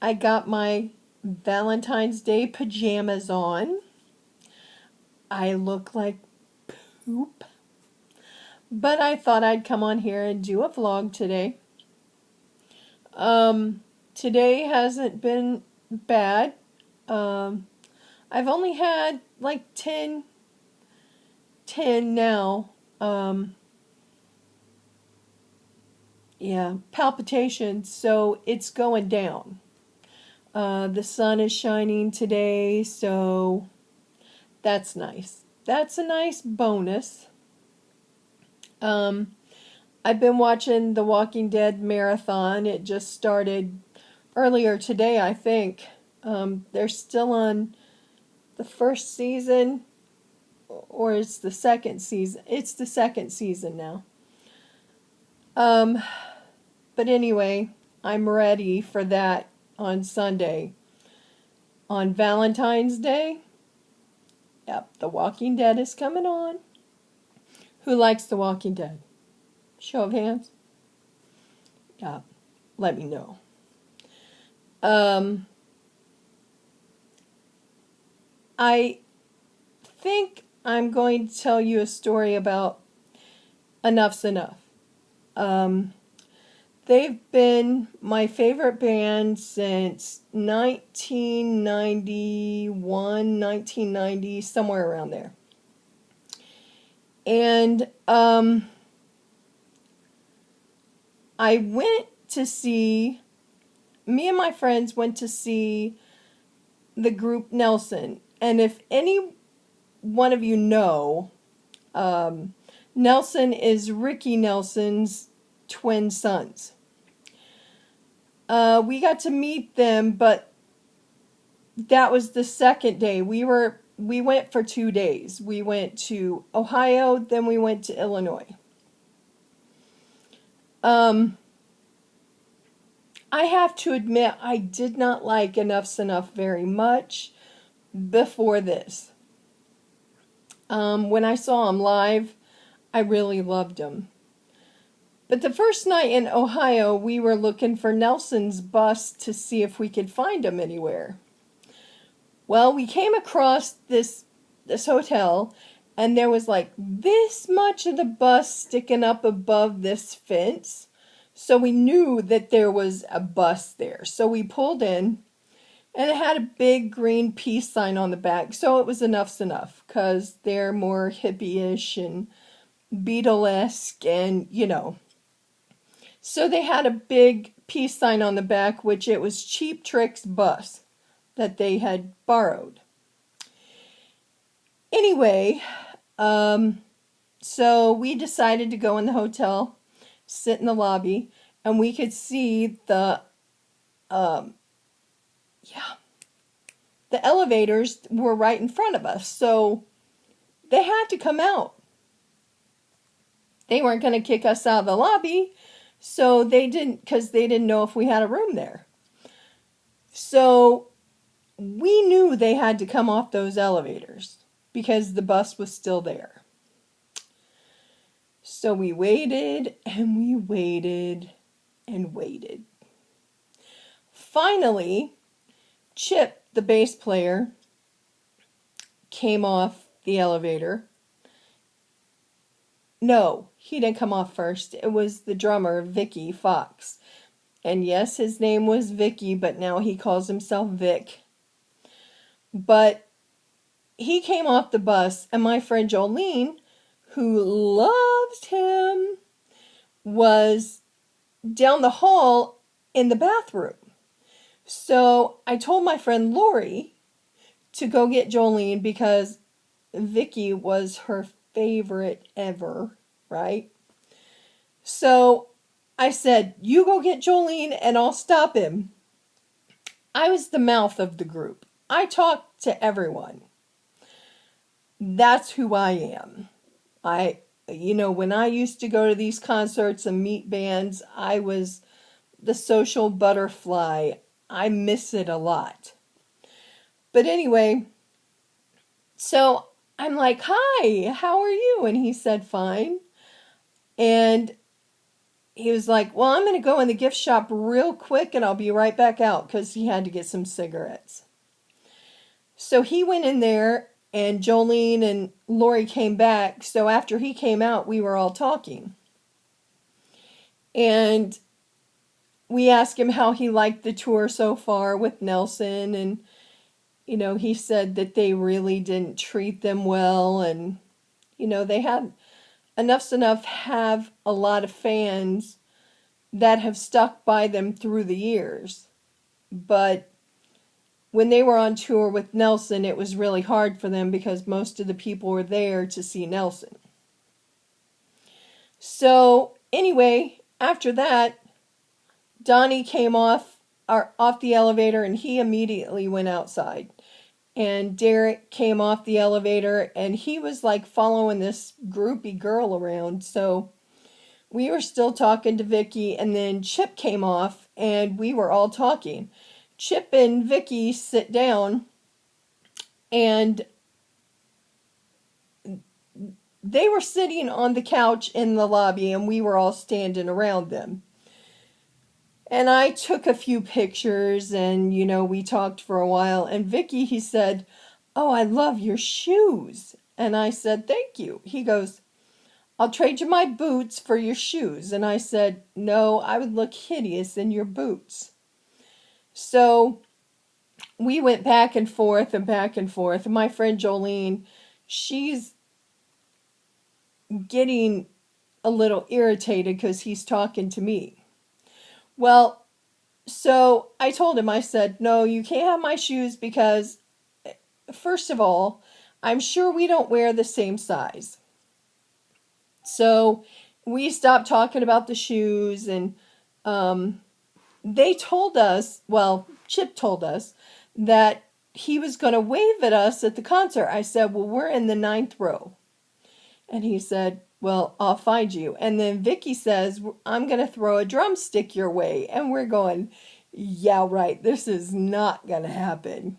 I got my Valentine's Day pajamas on. I look like poop, but I thought I'd come on here and do a vlog today. Today hasn't been bad. Um, I've only had like 10 now. Yeah, palpitations, so it's going down. The sun is shining today, so that's nice. That's a nice bonus. Um, I've been watching The Walking Dead marathon. It just started earlier today, I think. They're still on the first season, or it's the second season. It's the second season now. Um, but anyway, I'm ready for that on Sunday. On Valentine's Day, yep, The Walking Dead is coming on. Who likes The Walking Dead? Show of hands. Yeah, let me know. I think I'm going to tell you a story about Enuff Z'nuff. They've been my favorite band since 1991, 1990, somewhere around there. And me and my friends went to see the group Nelson. And if any one of you know, Nelson is Ricky Nelson's twin sons. We got to meet them, but that was the second day. We went for 2 days. We went to Ohio, then we went to Illinois. I have to admit, I did not like Enuff Z'nuff very much before this. When I saw him live, I really loved him. But the first night in Ohio, we were looking for Nelson's bus to see if we could find him anywhere. Well, we came across this hotel, and there was like this much of the bus sticking up above this fence. So we knew that there was a bus there. So we pulled in, and it had a big green peace sign on the back. So it was Enuff Z'nuff, because they're more hippie-ish and Beatlesque, and you know. So they had a big peace sign on the back, which it was Cheap Trick's bus that they had borrowed. Anyway, so we decided to go in the hotel, sit in the lobby, and we could see the elevators were right in front of us. So they had to come out. They weren't going to kick us out of the lobby. So they didn't, because they didn't know if we had a room there. So we knew they had to come off those elevators because the bus was still there. So we waited and we waited and waited. Finally, Chip, the bass player, came off the elevator. No, he didn't come off first. It was the drummer, Vicky Fox. And yes, his name was Vicky, but now he calls himself Vic. But he came off the bus, and my friend Jolene, who loves him, was down the hall in the bathroom. So I told my friend Lori to go get Jolene because Vicky was her favorite ever, right? So I said, you go get Jolene and I'll stop him. I was the mouth of the group. I talked to everyone. That's who I am. When I used to go to these concerts and meet bands, I was the social butterfly. I miss it a lot. But anyway, so I'm like, hi, how are you? And he said, fine. And he was like, well, I'm going to go in the gift shop real quick and I'll be right back out, because he had to get some cigarettes. So he went in there, and Jolene and Lori came back. So after he came out, we were all talking. And we asked him how he liked the tour so far with Nelson. And, he said that they really didn't treat them well. And, they had Enuff Z'nuff have a lot of fans that have stuck by them through the years. But when they were on tour with Nelson, it was really hard for them because most of the people were there to see Nelson. So anyway, after that, Donnie came off the elevator, and he immediately went outside. And Derek came off the elevator, and he was like following this groupie girl around. So we were still talking to Vicky, and then Chip came off, and we were all talking. Chip and Vicky sit down, and they were sitting on the couch in the lobby, and we were all standing around them. And I took a few pictures, and, we talked for a while. And Vicky, he said, oh, I love your shoes. And I said, thank you. He goes, I'll trade you my boots for your shoes. And I said, no, I would look hideous in your boots. So we went back and forth and back and forth. And my friend Jolene, she's getting a little irritated because he's talking to me. Well, so I told him, I said, no, you can't have my shoes because, first of all, I'm sure we don't wear the same size. So we stopped talking about the shoes, and they told us, well, Chip told us that he was going to wave at us at the concert. I said, well, we're in the 9th row. And he said, well, I'll find you. And then Vicky says, I'm going to throw a drumstick your way. And we're going, yeah, right, this is not going to happen.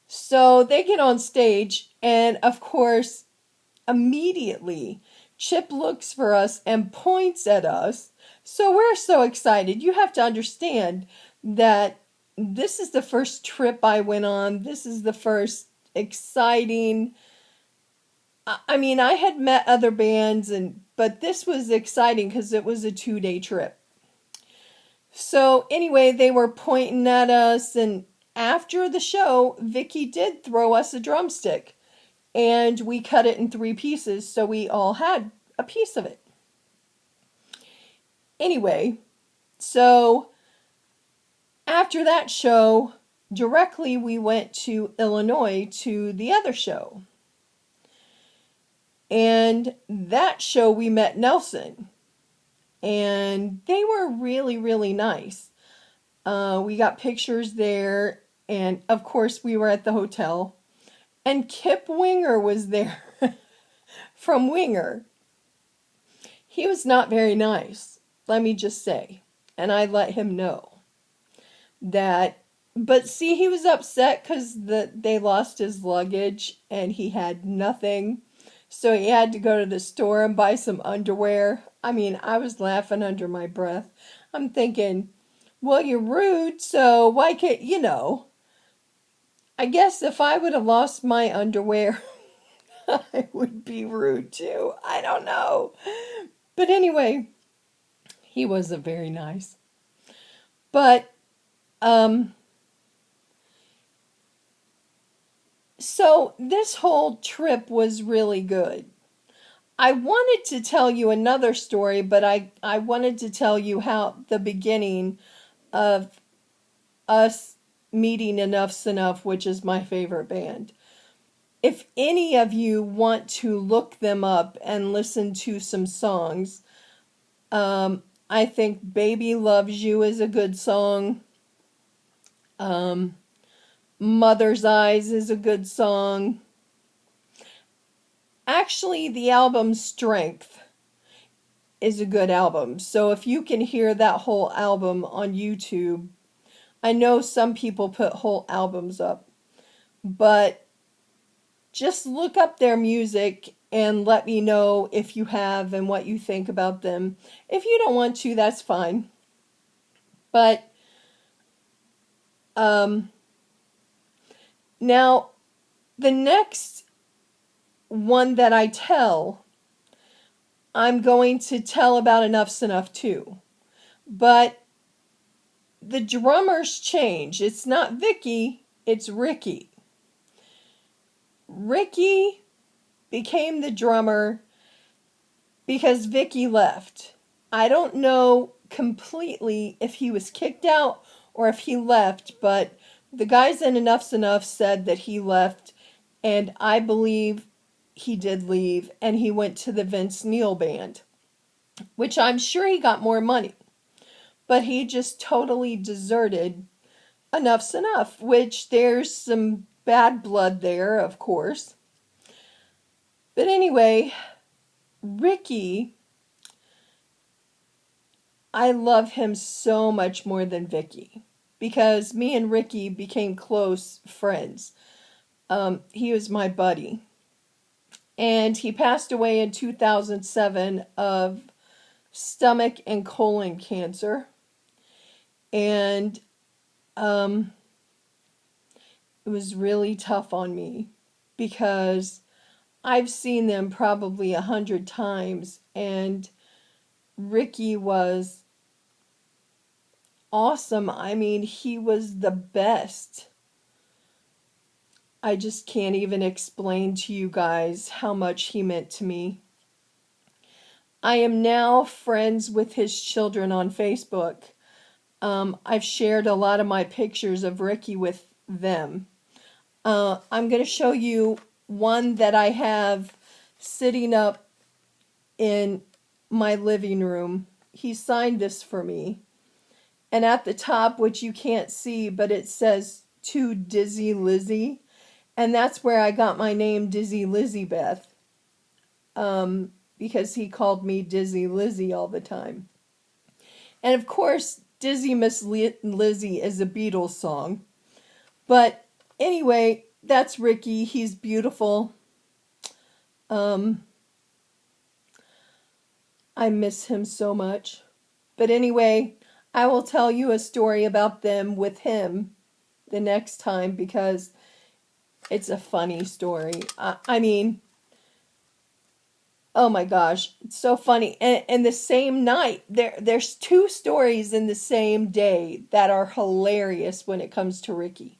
So they get on stage, and of course, immediately, Chip looks for us and points at us. So we're so excited. You have to understand that this is the first trip I went on. This is the first exciting. I mean, I had met other bands, but this was exciting because it was a 2-day trip. So anyway, they were pointing at us, and after the show, Vicky did throw us a drumstick, and we cut it in 3 pieces, so we all had a piece of it. Anyway, so after that show, directly we went to Illinois to the other show. And that show we met Nelson. And they were really, really nice. We got pictures there. And of course we were at the hotel. And Kip Winger was there from Winger. He was not very nice, let me just say. And I let him know that. But see, he was upset because they lost his luggage and he had nothing. So he had to go to the store and buy some underwear. I mean, I was laughing under my breath. I'm thinking, well, you're rude, so why can't, I guess if I would have lost my underwear, I would be rude too. I don't know. But anyway, he wasn't very nice. But, so this whole trip was really good. I wanted to tell you another story, but I wanted to tell you how the beginning of us meeting Enuff Z'nuff, which is my favorite band. If any of you want to look them up and listen to some songs, I think Baby Loves You is a good song. Mother's Eyes is a good song. Actually, the album Strength is a good album. So if you can hear that whole album on YouTube, I know some people put whole albums up, but just look up their music and let me know if you have and what you think about them. If you don't want to, that's fine. But now the next one that I tell, I'm going to tell about Enuff Z'nuff too. But the drummers change. It's not Vicky, it's Ricky. Ricky became the drummer because Vicky left. I don't know completely if he was kicked out or if he left, but the guys in Enuff Z'nuff said that he left, and I believe he did leave, and he went to the Vince Neil band, which I'm sure he got more money. But he just totally deserted Enuff Z'nuff, which there's some bad blood there, of course. But anyway, Ricky, I love him so much more than Vicky, because me and Ricky became close friends. He was my buddy. And he passed away in 2007 of stomach and colon cancer. And it was really tough on me because I've seen them probably 100 times, and Ricky was awesome. I mean, he was the best. I just can't even explain to you guys how much he meant to me. I am now friends with his children on Facebook. I've shared a lot of my pictures of Ricky with them. I'm going to show you one that I have sitting up in my living room. He signed this for me. And at the top, which you can't see, but it says, "To Dizzy Lizzie." And that's where I got my name, Dizzy Lizzie Beth. Because he called me Dizzy Lizzie all the time. And of course, Dizzy Miss Lizzie is a Beatles song. But anyway, that's Ricky. He's beautiful. I miss him so much. But anyway, I will tell you a story about them with him the next time, because it's a funny story. I mean, oh my gosh, it's so funny. And the same night, there's two stories in the same day that are hilarious when it comes to Ricky.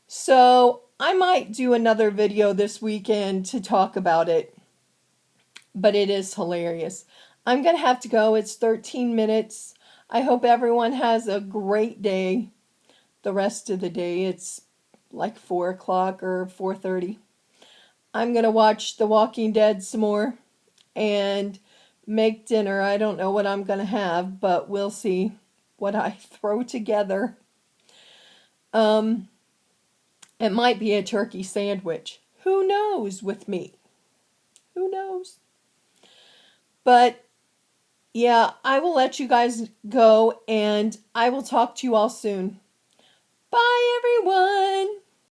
So I might do another video this weekend to talk about it, but it is hilarious. I'm going to have to go. It's 13 minutes. I hope everyone has a great day. The rest of the day, it's like 4 o'clock or 4:30. I'm going to watch The Walking Dead some more and make dinner. I don't know what I'm going to have, but we'll see what I throw together. It might be a turkey sandwich. Who knows with me? Who knows? But yeah, I will let you guys go, and I will talk to you all soon. Bye, everyone.